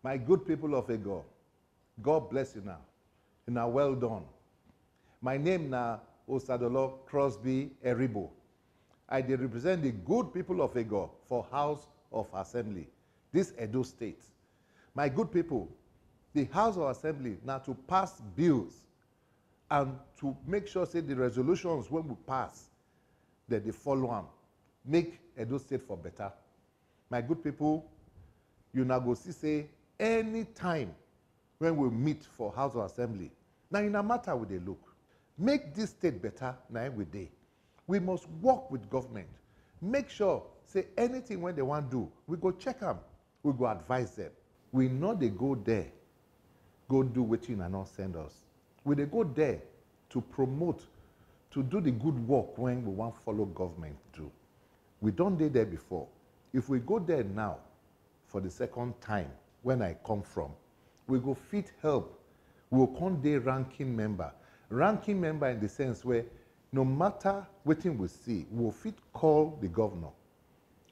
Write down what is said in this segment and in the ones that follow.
My good people of Egor, God bless you now. You now well done. My name now Osadolor Crosby Eribo. I dey represent the good people of Egor for House of Assembly, this Edo State. My good people, the House of Assembly now to pass bills and to make sure say the resolutions when we pass, that they follow them, make Edo State for better. My good people, you now go see say any time when we meet for House of Assembly, now in a matter with they look, make this state better now every day. We must work with government. Make sure, say anything when they want to do, we go check them, we go advise them. We know they go there, go do what you not send us. We they go there to promote, to do the good work when we want follow government do. We don't do there before. If we go there now, for the second time, when I come from, we go fit help. We will come there ranking member. Ranking member in the sense where no matter what we see, we will fit call the governor,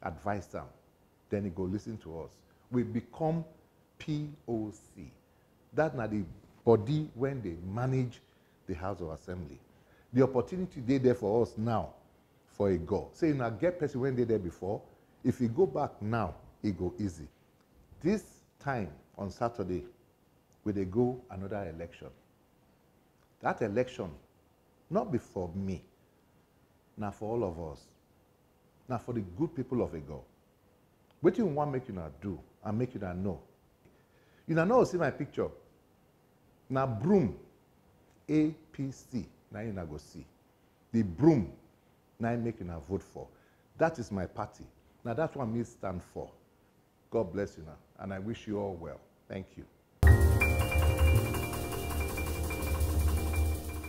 advise them, then he go listen to us. We become POC. That's not the body when they manage the House of Assembly. The opportunity they there for us now, for a go. Say, you know, get person when they there before. If you go back now, it go easy. This time on Saturday, we they go another election. That election, not be for me, now for all of us, now for the good people of Egor. What you want make you not do and make you not know. You not know see my picture. Now broom, APC, now you not go see. The broom, now I make you not vote for. That is my party. Now that's what me stand for. God bless you now, and I wish you all well. Thank you.